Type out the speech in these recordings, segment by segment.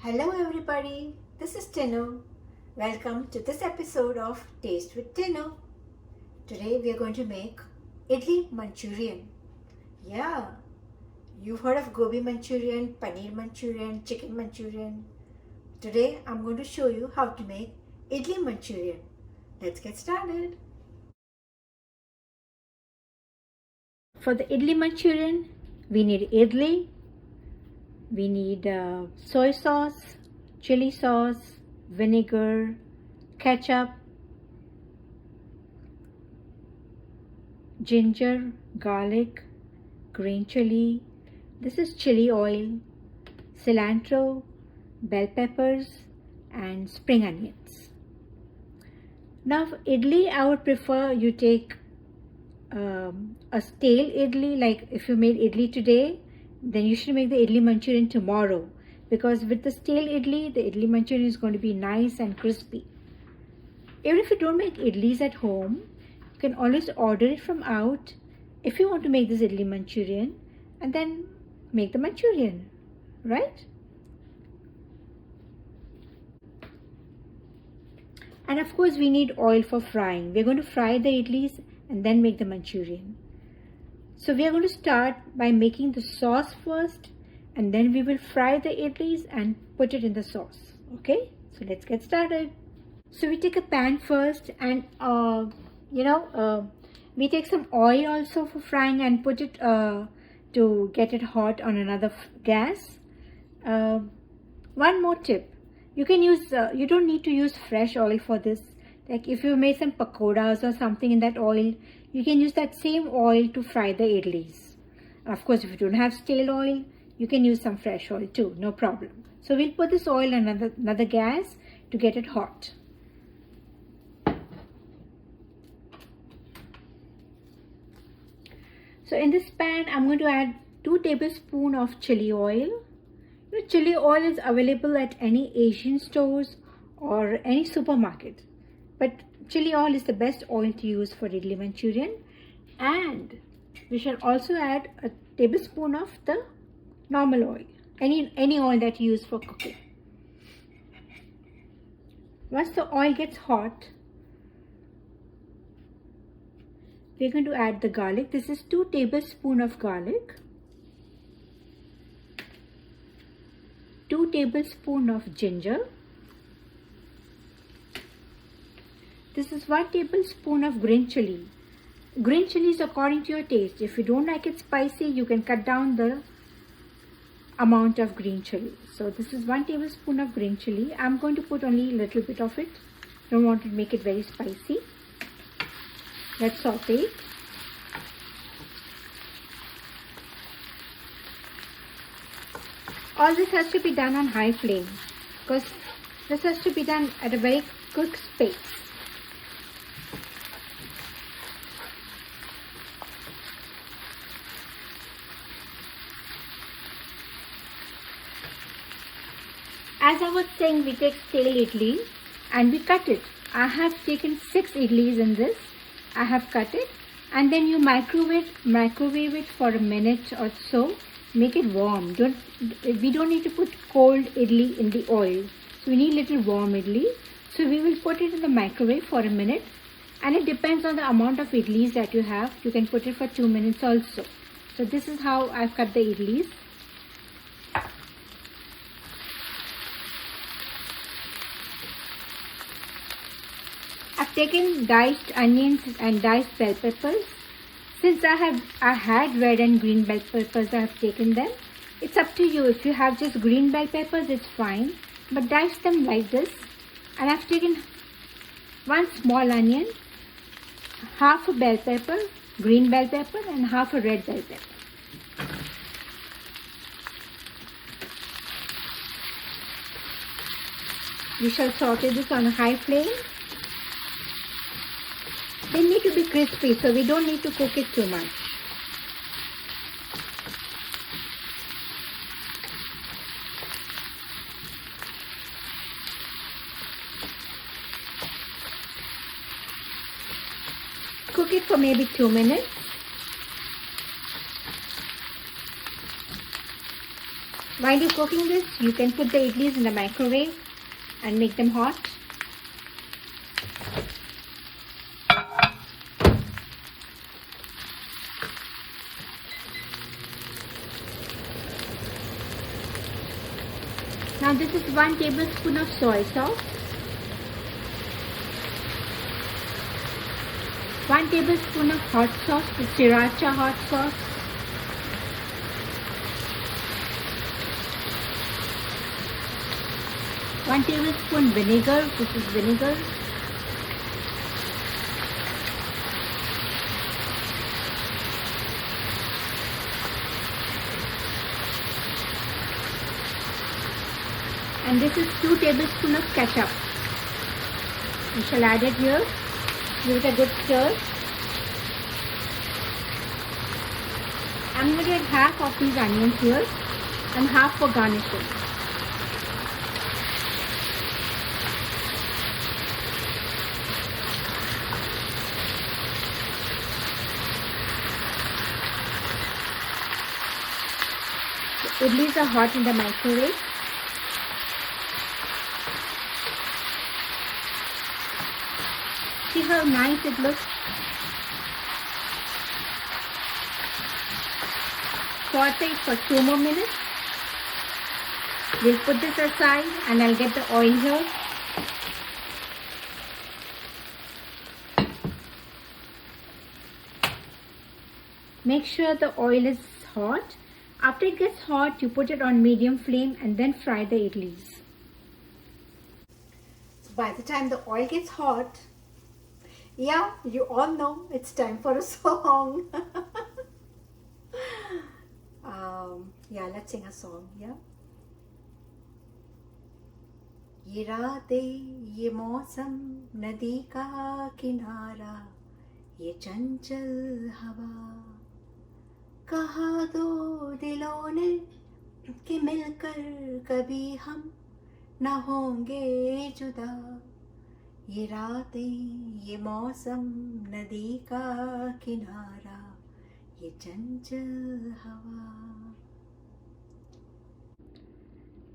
Hello everybody, this is Tinu. Welcome to this episode of Taste with Tinu. Today we are going to make idli Manchurian. Yeah, you've heard of gobi Manchurian, paneer Manchurian, chicken Manchurian. Today I'm going to show you how to make idli Manchurian. Let's get started. For the idli Manchurian, we need idli. We need soy sauce, chili sauce, vinegar, ketchup, ginger, garlic, green chili. This is chili oil, cilantro, bell peppers, and spring onions. Now for idli, I would prefer you take a stale idli. Like if you made idli today, then you should make the idli Manchurian tomorrow, because with the stale idli, the idli Manchurian is going to be nice and crispy. Even if you don't make idlis at home, you can always order it from out if you want to make this idli Manchurian, and then make the Manchurian, right? And of course we need oil for frying. We're going to fry the idlis and then make the Manchurian. So we are going to start by making the sauce first, and then we will fry the idlis and put it in the sauce. Okay, so let's get started. So we take a pan first, and we take some oil also for frying and put it to get it hot on another gas. One more tip: you can use you don't need to use fresh oil for this. Like if you made some pakoras or something in that oil, you can use that same oil to fry the idlis. Of course, if you don't have stale oil, you can use some fresh oil too, no problem. So we'll put this oil on another gas to get it hot. So in this pan, I'm going to add 2 tablespoons of chili oil. Chili oil is available at any Asian stores or any supermarket. But chili oil is the best oil to use for idli Manchurian. And we shall also add a tablespoon of the normal oil, any oil that you use for cooking. Once the oil gets hot, we're going to add the garlic. This is 2 tablespoons of garlic, 2 tablespoons of ginger. This is 1 tablespoon of green chili. Green chili is according to your taste. If you don't like it spicy, you can cut down the amount of green chili. So this is 1 tablespoon of green chili. I'm going to put only a little bit of it. Don't want to make it very spicy. Let's saute it. All this has to be done on high flame, because this has to be done at a very quick pace. As I was saying, we take stale idli and we cut it. I have taken 6 idlis in this. I have cut it, and then you microwave it for a minute or so. Make it warm. We don't need to put cold idli in the oil. So we need little warm idli. So we will put it in the microwave for a minute, and it depends on the amount of idlis that you have. You can put it for 2 minutes also. So this is how I've cut the idlis. I've taken diced onions and diced bell peppers. Since I had red and green bell peppers, I have taken them. It's up to you. If you have just green bell peppers, it's fine. But dice them like this. And I've taken 1 small onion, half a bell pepper, green bell pepper, and half a red bell pepper. We shall saute this on a high flame. They need to be crispy, so we don't need to cook it too much. Cook it for maybe 2 minutes. While you're cooking this, you can put the idlis in the microwave and make them hot. Now this is 1 tablespoon of soy sauce, 1 tablespoon of hot sauce, the sriracha hot sauce, 1 tablespoon vinegar, this is vinegar, and this is 2 tablespoons of ketchup. We shall add it here. Give it a good stir. I'm going to add half of these onions here and half for garnishing. The idlis are hot in the microwave. See how nice it looks. Saute it for 2 more minutes. We'll put this aside and I'll get the oil here. Make sure the oil is hot. After it gets hot, you put it on medium flame and then fry the idlis. So by the time the oil gets hot, yeah, you all know it's time for a song. Yeah, let's sing a song, yeah. ये रातें, ये मौसम, नदी का किनारा, ये चंचल हवा, कहा दो दिलों ने कि मिलकर कभी हम न होंगे जुदा. ये रातें, ये मौसम, नदी का किनारा, ये चंचल हवा.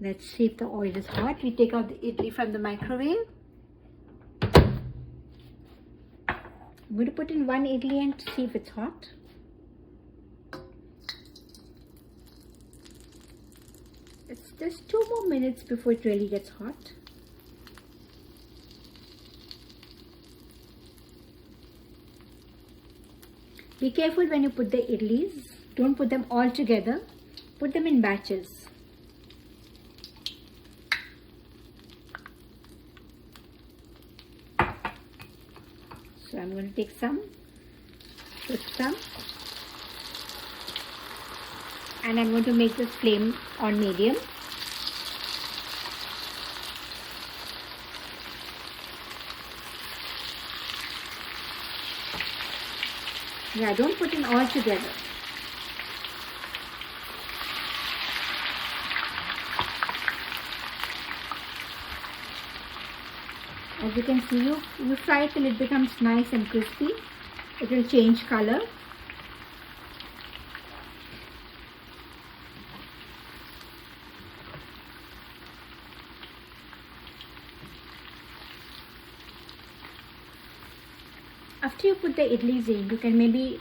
Let's see if the oil is hot. We take out the idli from the microwave. I'm going to put in 1 idli and see if it's hot. It's just 2 more minutes before it really gets hot. Be careful when you put the idlis. Don't put them all together. Put them in batches. So I'm going to take some, put some, and I'm going to make this flame on medium. Yeah, don't put them all together. As you can see, you fry it till it becomes nice and crispy. It will change color. After you put the idlis in, you can maybe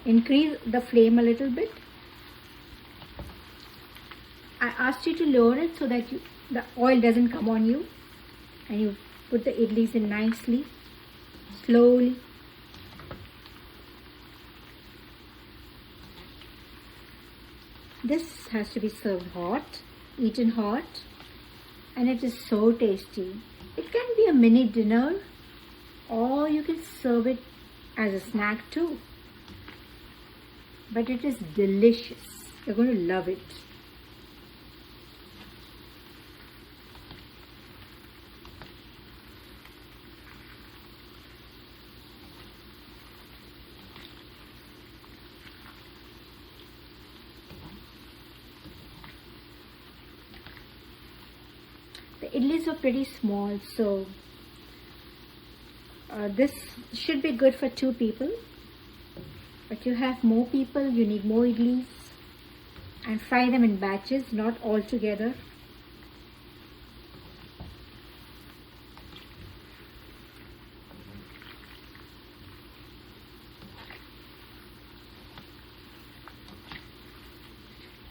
increase the flame a little bit. I asked you to lower it so that the oil doesn't come on you. And you put the idlis in nicely, slowly. This has to be served hot, eaten hot, and it is so tasty. It can be a mini dinner, or you can serve it as a snack too. But it is delicious. You're going to love it. The idlis are pretty small, so this should be good for 2 people. But you have more people, you need more idlis. and fry them in batches, not all together.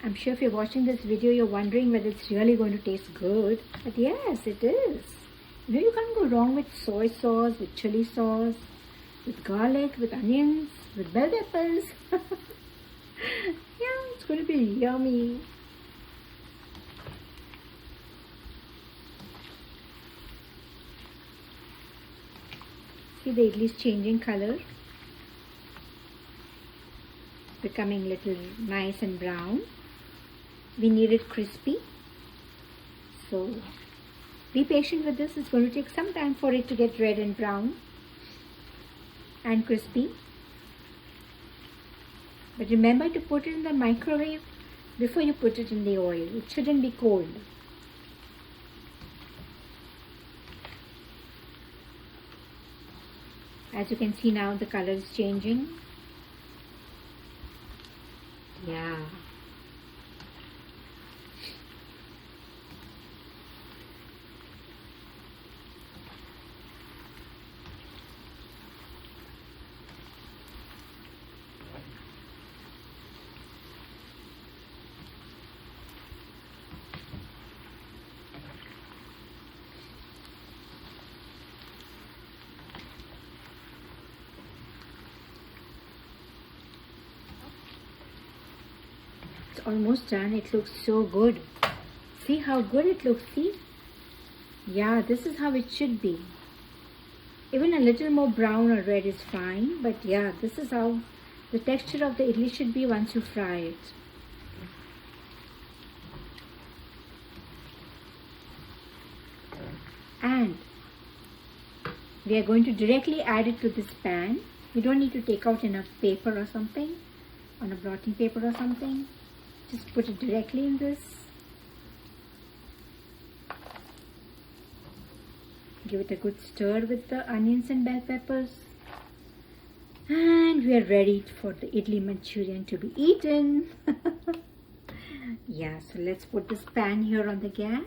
I'm sure if you're watching this video, you're wondering whether it's really going to taste good. But yes, it is. You know, you can't go wrong with soy sauce, with chili sauce, with garlic, with onions, with bell peppers. Yeah, it's going to be yummy. See, the idli is changing color, becoming little nice and brown. We need it crispy, so be patient with this. It's going to take some time for it to get red and brown and crispy. But remember to put it in the microwave before you put it in the oil. It shouldn't be cold. As you can see now, the color is changing. Yeah. It's almost done. It looks so good. See how good it looks. See? Yeah, this is how it should be. Even a little more brown or red is fine. But yeah, this is how the texture of the idli should be once you fry it. And we are going to directly add it to this pan. You don't need to take out enough paper or something, on a blotting paper or something. Just put it directly in this. Give it a good stir with the onions and bell peppers. And we are ready for the idli Manchurian to be eaten. Yeah, so let's put this pan here on the gas.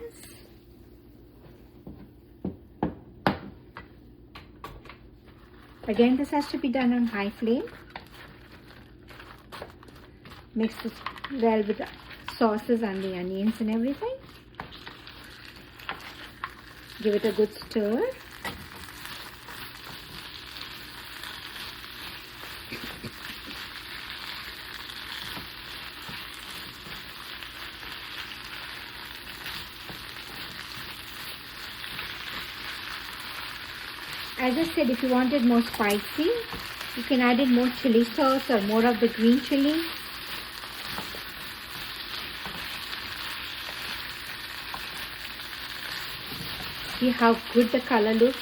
Again, this has to be done on high flame. Mix this well with the sauces and the onions and everything. Give it a good stir. As I said, if you want it more spicy, you can add in more chili sauce or more of the green chili. See how good the color looks?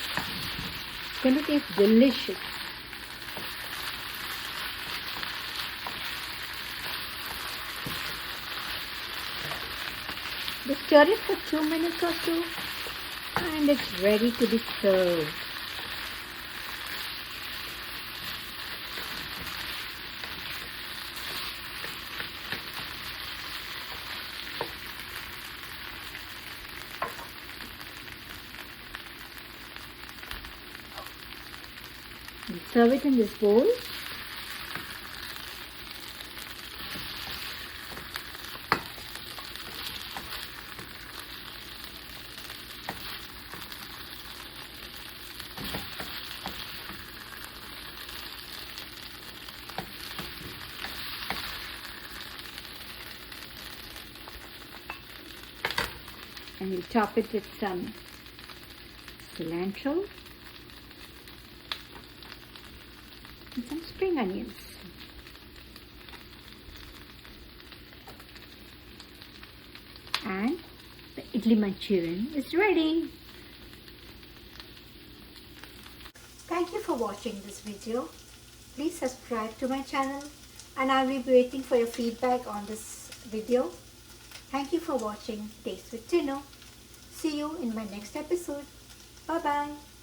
It's going to taste delicious. Just stir it for 2 minutes or so and it's ready to be served. And serve it in this bowl. And we'll top it with some cilantro and some spring onions. And the idli Manchurian is ready. Thank you for watching this video. Please subscribe to my channel and I will be waiting for your feedback on this video. Thank you for watching Taste with Tinu. See you in my next episode. Bye bye.